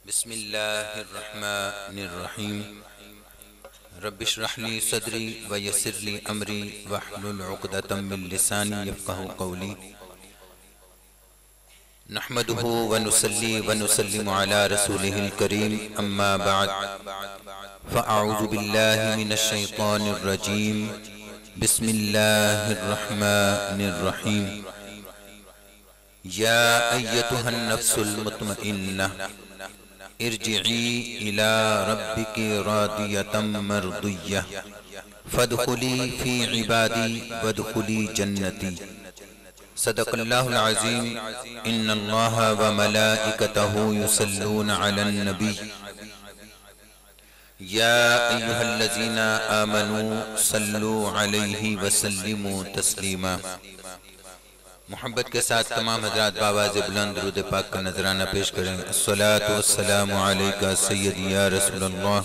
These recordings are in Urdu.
بسم اللہ الرحمن الرحیم رب اشرح لی صدری ویسر لی امری واحلل عقدۃ من لسانی یفقهوا قولی نحمده ونصلی ونسلم علی رسوله الکریم اما بعد فاعوذ باللہ من الشیطان الرجیم بسم اللہ الرحمن الرحیم یا ایتها النفس المطمئنہ ارجعی الى ربک راضیۃ مرضیہ فادخلی فی عبادی وادخلی جنتی صدق اللہ العظیم ان اللہ وملائکتہ یصلون علی النبی یا ایہا الذین آمنوا صلوا علیہ وسلموا تسلیما۔ محبت کے ساتھ تمام حضرات بآواز بلند درود پاک کا نذرانہ پیش کریں۔ الصلاۃ والسلام علیکہ سیدی یا رسول اللہ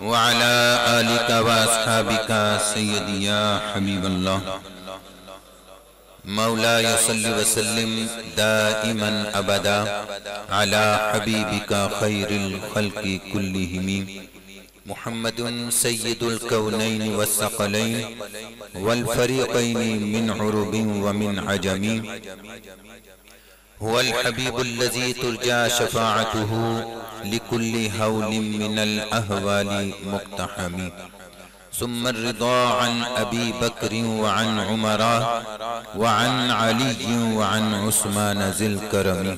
وعلی آلک واصحابک سیدی یا حبیب اللہ مولاي صل وسلم دائما ابدا على حبيبك خير الخلق كلهم محمد سيد الكونين والثقلين والفريقين من عرب ومن عجم هو الحبيب الذي ترجى شفاعته لكل هول من الأهوال مقتحم ثم الرضا عن أبي بكر وعن عمر وعن علي وعن عثمان ذي الكرم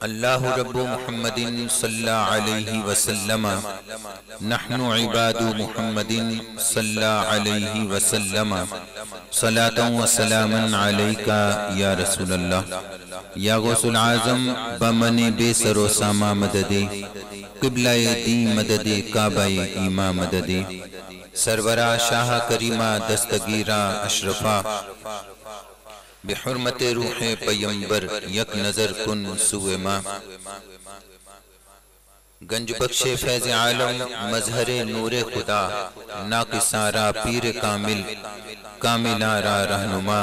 اللہ رب محمد صلی علیہ وسلم نحن عباد محمد صلی علیہ وسلم صلاة و سلاما علیکہ یا رسول اللہ یا غوث العظم بمن بے سر و ساما مدد قبلہ دین مدد کعبہ ایمہ مدد سرورہ شاہ کریمہ دستگیرہ اشرفہ بحرمت روح پیمبر یک نظر کن سوئے ماں گنج بخش فیض عالم مظہر نور خدا ناقصارہ پیر کامل کاملارہ رہنما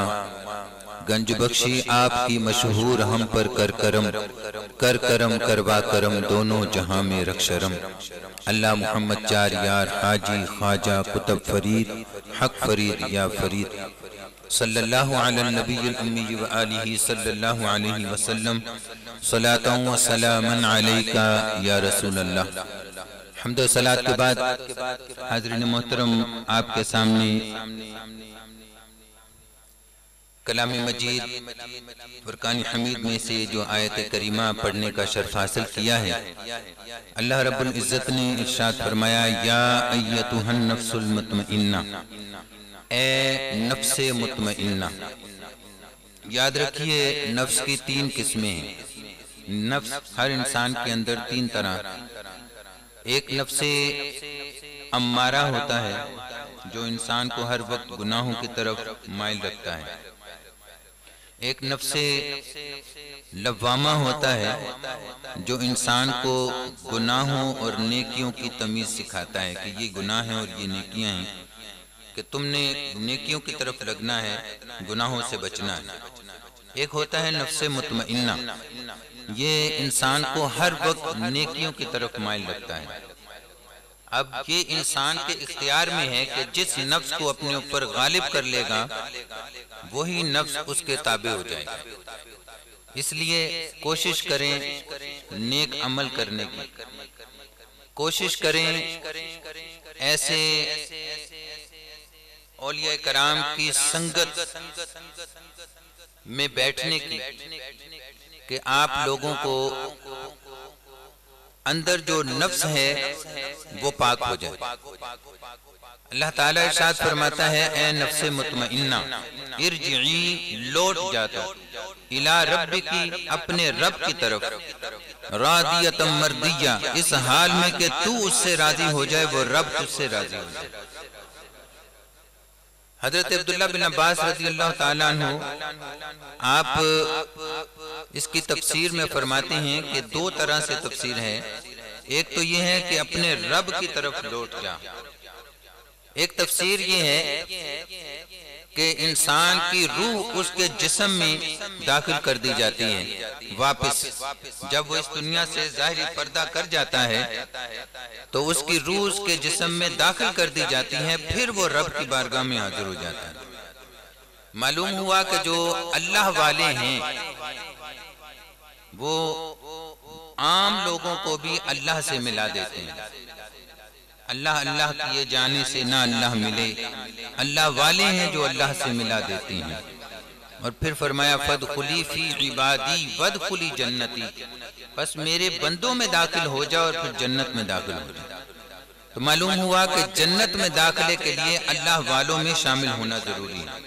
گنج بخشی آپ کی مشہور ہم پر کر کرم کروا کرم دونوں جہاں میں رکھ شرم اللہ محمد چار یار حاجی خواجہ قطب فرید حق فرید یا فرید صلی اللہ علی النبی الامی وآلہ صلی اللہ علیہ وسلم صلاة و سلاما علیکہ یا رسول اللہ۔ حمد و صلاة کے بعد حاضرین محترم آپ کے سامنے کلام مجید فرقان حمید میں سے جو آیت کریمہ پڑھنے کا شرف حاصل کیا ہے، اللہ رب العزت نے ارشاد فرمایا یا ایتها النفس المطمئنہ، اے نفس مطمئنہ۔ یاد رکھیے نفس کی تین قسمیں ہیں۔ نفس ہر انسان کے اندر تین طرح، ایک نفس امارہ ہوتا ہے جو انسان کو ہر وقت گناہوں کی طرف مائل رکھتا ہے، ایک نفس لوامہ ہوتا ہے جو انسان کو گناہوں اور نیکیوں کی تمیز سکھاتا ہے کہ یہ گناہ ہیں اور یہ نیکیاں ہیں، کہ تم نے نیکیوں کی طرف لگنا ہے، گناہوں سے بچنا ہے۔ ایک ہوتا ہے نفس مطمئنہ، یہ انسان کو ہر وقت نیکیوں کی طرف مائل رکھتا ہے۔ اب یہ انسان کے اختیار میں ہے کہ جس نفس کو اپنے اوپر غالب کر لے گا وہی نفس اس کے تابع ہو جائے گا۔ اس لیے کوشش کریں نیک عمل کرنے کی، کوشش کریں ایسے اولیاء کرام کی سنگت میں بیٹھنے کی کہ آپ لوگوں کو اندر جو نفس ہے وہ پاک ہو جائے۔ اللہ تعالیٰ ارشاد فرماتا ہے اے نفس مطمئنہ ارجعی، لوٹ جاتا الی ربک، اپنے رب کی طرف، راضیۃ مرضیہ، اس حال میں کہ تو اس سے راضی ہو جائے، وہ رب تجھ سے راضی ہو جائے۔ حضرت عبداللہ بن عباس رضی اللہ تعالیٰ عنہ آپ اس کی تفسیر میں فرماتے ہیں کہ دو طرح سے تفسیر ہے۔ ایک تو یہ ہے کہ اپنے رب کی طرف لوٹ جا، ایک تفسیر یہ ہے کہ انسان کی روح اس کے جسم میں داخل کر دی جاتی ہے واپس. جب وہ اس دنیا سے ظاہری پردہ کر جاتا ہے تو اس کی روح اس کے جسم میں داخل کر دی جاتی ہے، پھر وہ رب کی بارگاہ میں حاضر ہو جاتا ہے. معلوم ہوا کہ جو اللہ والے ہیں وہ عام لوگوں کو بھی اللہ سے ملا دیتے ہیں. اللہ اللہ کیے جانے سے نہ اللہ ملے، اللہ والے ہیں جو اللہ سے ملا دیتے ہیں. اور پھر فرمایا فَادْخُلِي فِي عِبَادِي وَادْخُلِي جَنَّتِي، بس میرے بندوں میں داخل ہو جاؤ اور پھر جنت میں داخل ہو جاؤ. تو معلوم ہوا کہ جنت میں داخلے کے لیے اللہ والوں میں شامل ہونا ضروری ہے،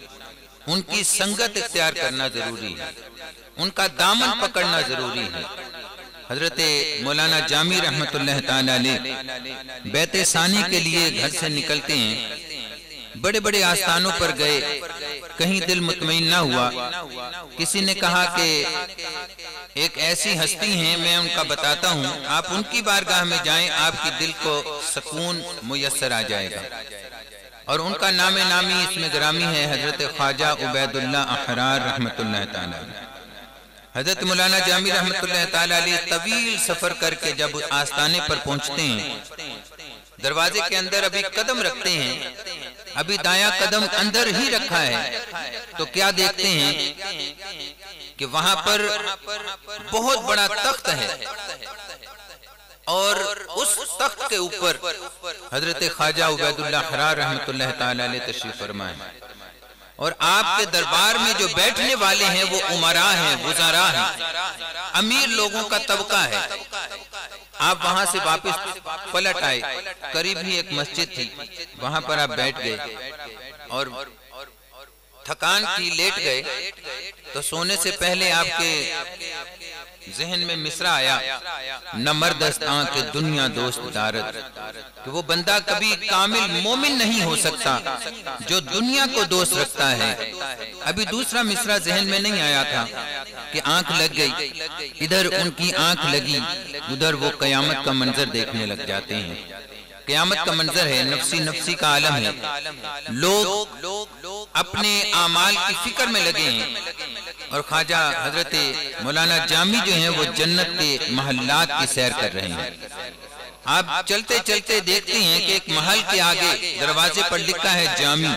ان کی سنگت اختیار کرنا ضروری ہے، ان کا دامن پکڑنا ضروری ہے. حضرت مولانا جامی رحمت اللہ تعالی علیہ بیت ثانی کے لیے گھر سے نکلتے ہیں، بڑے بڑے آستانوں پر گئے، کہیں دل مطمئن نہ ہوا. کسی نے کہا کہ ایک ایسی ہستی ہیں، میں ان کا بتاتا ہوں، آپ ان کی بارگاہ میں جائیں، آپ کی دل کو سکون میسر آ جائے گا. اور ان کا نام نامی اس میں گرامی ہے حضرت خواجہ عبید اللہ احرار رحمت اللہ تعالی علیہ. حضرت مولانا جامی رحمت اللہ تعالی علیہ طویل سفر کر کے جب آستانے پر پہنچتے ہیں، دروازے کے اندر ابھی قدم رکھتے ہیں، ابھی دایاں قدم اندر ہی رکھا ہے، تو کیا دیکھتے ہیں کہ وہاں پر بہت بڑا تخت ہے، اور اس تخت کے اوپر حضرت خواجہ عبید اللہ احرار رحمت اللہ تعالی علیہ تشریف فرما ہے. اور آپ کے دربار میں جو بیٹھنے والے ہیں وہ امراء ہیں، وزراء ہیں، امیر لوگوں کا طبقہ ہے. آپ وہاں سے واپس پلٹ آئے، قریب ہی ایک مسجد تھی، وہاں پر آپ بیٹھ گئے اور تھکان کی لیٹ گئے. تو سونے سے پہلے آپ کے ذہن میں مصرع آیا، نہ مردست آنکھ دنیا دوست دارت، کہ وہ بندہ کبھی کامل مومن نہیں ہو سکتا جو دنیا کو دوست رکھتا ہے. ابھی دوسرا مصرع ذہن میں نہیں آیا تھا کہ آنکھ لگ گئی، ادھر ان کی آنکھ لگی، ادھر وہ قیامت کا منظر دیکھنے لگ جاتے ہیں. قیامت کا منظر ہے، نفسی نفسی کا عالم ہے. لوگ اپنے اعمال کی فکر میں لگے ہیں، اور خواجہ حضرت مولانا جامی جو ہیں وہ جنت کے محلات کی سیر کر رہے ہیں. آپ چلتے چلتے دیکھتے ہیں کہ ایک محل کے آگے دروازے پر لکھا ہے جامی.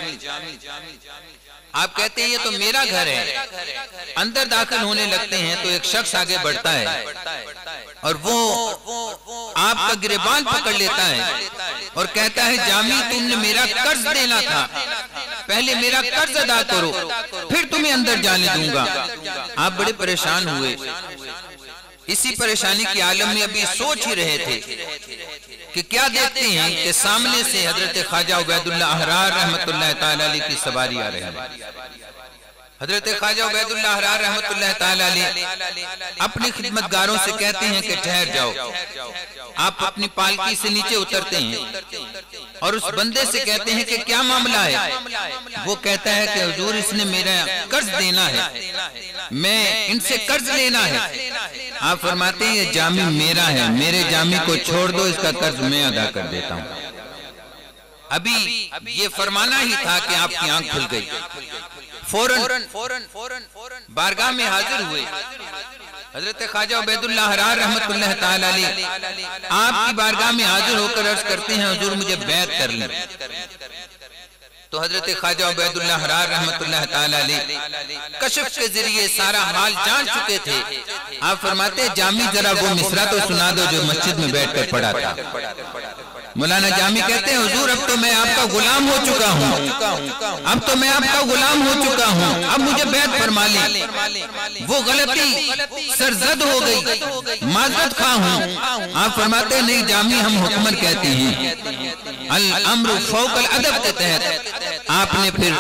آپ کہتے ہیں یہ تو میرا گھر ہے. اندر داخل ہونے لگتے ہیں تو ایک شخص آگے بڑھتا ہے اور وہ آپ کا گریبان پکڑ لیتا ہے اور کہتا ہے جامی تم نے میرا قرض دینا تھا، پہلے میرا قرض ادا کرو پھر تمہیں اندر جانے دوں گا. آپ بڑے پریشان ہوئے، اسی پریشانی کی عالم میں ابھی سوچ ہی رہے تھے کہ کیا دیکھتے ہیں کہ سامنے سے حضرت خواجہ عبید اللہ احرار رحمت اللہ تعالی علیہ کی سواری آ رہی ہے. حضرت خواجہ عبید اللہ احرار رحمت اللہ تعالی علیہ اپنی خدمتگاروں سے کہتے ہیں کہ ٹھہر جاؤ. آپ اپنی پالکی سے نیچے اترتے ہیں اور اس بندے سے کہتے ہیں کہ کیا معاملہ ہے. وہ کہتا ہے کہ حضور اس نے میرا قرض دینا ہے، میں ان سے قرض لینا ہے. آپ فرماتے ہیں یہ جامی میرا ہے، میرے جامی کو چھوڑ دو، اس کا قرض میں ادا کر دیتا ہوں. ابھی یہ فرمانا ہی تھا کہ آپ کی آنکھ کھل گئی. فوراً بارگاہ میں حاضر ہوئے. حضرت خواجہ عبید اللہ احرار رحمت اللہ تعالی علیہ آپ کی بارگاہ میں حاضر ہو کر عرض کرتے ہیں حضور مجھے بیعت کر لیں. تو حضرت خواجہ عبید اللہ احرار رحمت اللہ تعالی علیہ کشف کے ذریعے سارا حال جان چکے تھے. آپ فرماتے ہیں جامی ذرا وہ مصرع تو سنا دو جو مسجد میں بیٹھ کر پڑھا تھا. مولانا جامی کہتے ہیں حضور اب تو میں آپ کا غلام ہو چکا ہوں، اب تو میں آپ کا غلام ہو چکا ہوں، اب مجھے بیعت فرما لیں. وہ غلطی سرزد ہو گئی، معذرت خواہ ہوں. آپ فرماتے ہیں نہیں جامی ہم حکمر کہتے ہیں، الامر فوق الادب کے تحت آپ نے پھر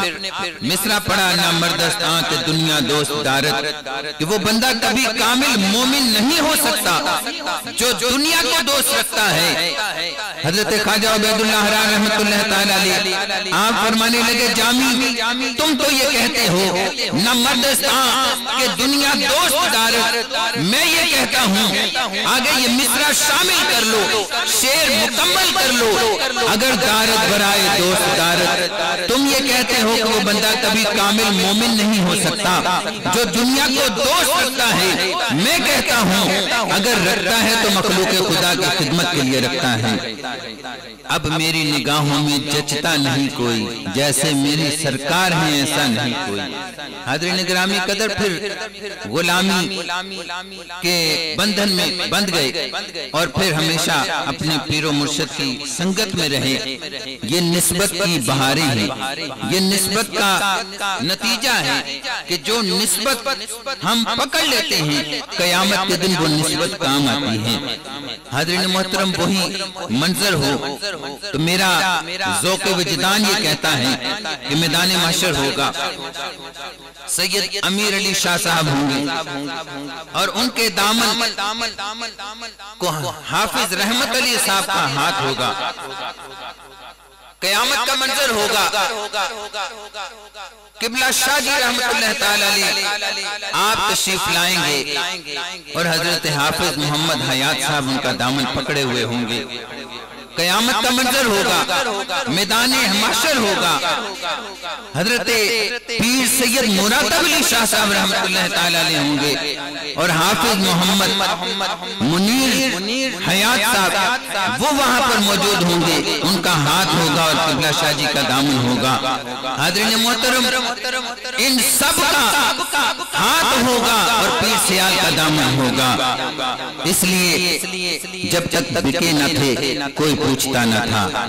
مصرع پڑھا نہ مردست آنکھ دنیا دوست دارت، کہ وہ بندہ کبھی کامل مومن نہیں ہو سکتا جو دنیا کو دوست رکھتا ہے. حضرت خواجہ عبید اللہ احرار رحمت اللہ تعالی علیہ آپ فرمانے لگے جامی تم تو یہ کہتے ہو نہ مردست آنکھ کہ دنیا دوست دارت، میں یہ کہتا ہوں آگے یہ مصرع شامل کر لو، شعر مکمل کر لو. اگر دارت برائے دوست دارت تو تم یہ کہتے ہو کہ وہ بندہ کبھی کامل مومن نہیں ہو سکتا جو دنیا کو دوست رکھتا ہے، میں کہتا ہوں اگر رکھتا ہے تو مخلوق خدا کی خدمت کے لیے رکھتا ہے۔ اب میری نگاہوں میں جچتا نہیں کوئی، جیسے میری سرکار ہیں ایسا نہیں کوئی۔ حاضرین گرامی قدر، پھر غلامی کے بندھن میں بندھ گئے اور پھر ہمیشہ اپنے پیر و مرشد کی سنگت میں رہے۔ یہ نسبت کی بہاریں ہیں، یہ نسبت کا نتیجہ ہے کہ جو نسبت ہم پکڑ لیتے ہیں قیامت کے دن وہ نسبت کام آتی ہے۔ حاضرین محترم، وہی منظر ہو تو میرا ذوق وجدان یہ کہتا ہے کہ میدان محشر ہوگا، سید امیر علی شاہ صاحب ہوں گے اور ان کے دامن کو حافظ رحمت علی صاحب کا ہاتھ ہوگا۔ قیامت کا منظر ہوگا، قبلہ شاہ جی رحمت اللہ تعالیٰ علیہ آپ تشریف لائیں گے اور حضرت حافظ محمد حیات صاحب ان کا دامن پکڑے ہوئے ہوں گے۔ قیامت کا منظر ہوگا، میدان محشر ہوگا، حضرت پیر سید مراتب علی شاہ صاحب رحمت اللہ تعالیٰ علیہ ہوں گے اور حافظ محمد منیر حیات صاحب وہ وہاں پر موجود ہوں گے، ان کا ہاتھ ہوگا اور قبلہ شاہ جی کا دامن ہوگا۔ حاضرین محترم، ان سب کا ہاتھ ہوگا اور پیر سیال کا دامن ہوگا۔ اس لیے جب تک بکے نہ تھے کوئی پوچھتا نہ تھا،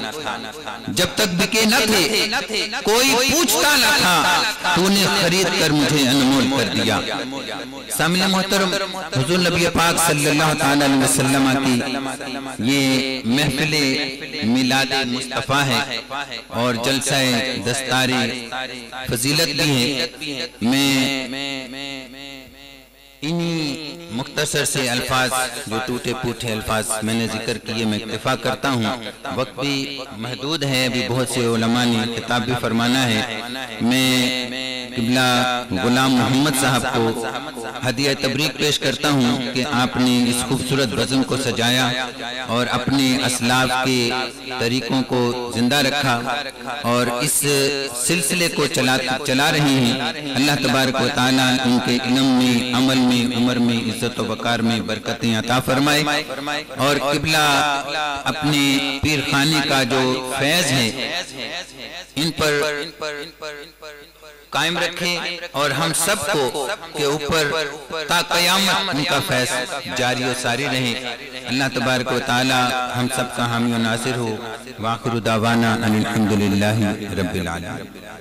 جب تک بکے نہ تھے کوئی پوچھتا نہ تھا، تو نے خرید کر مجھے انمول کر دیا۔ سامعین محترم، حضور نبی پاک صلی اللہ تعالی علیہ وسلم کی یہ محفل میلاد مصطفیٰ ہے اور جلسہ دستار فضیلت بھی ہے۔ میں انہی مختصر سے الفاظ، جو ٹوٹے پوٹے الفاظ میں نے ذکر کیے، میں اکتفا کرتا ہوں۔ وقت بھی محدود ہے، ابھی بہت سے علماء نے خطاب بھی فرمانا ہے۔ میں قبلہ غلام محمد صاحب کو ہدیہ تبریک پیش کرتا ہوں کہ آپ نے اس خوبصورت بزم کو سجایا اور اپنے اسلاف کے طریقوں کو زندہ رکھا اور اس سلسلے کو چلا رہے ہیں۔ اللہ تبارک و تعالیٰ ان کے علم میں، عمل میں، عمر میں، عزت و وقار میں برکتیں عطا فرمائے اور قبلہ اپنے پیر خانے کا جو فیض ہے ان پر قائم رکھیں اور ہم سب کو کے اوپر تا قیامت ان کا فیض جاری و ساری رہے۔ اللہ تبارک و تعالی ہم سب کا حامی و ناصر ہو۔ وآخر دعوانا ان الحمدللہ رب العالمین۔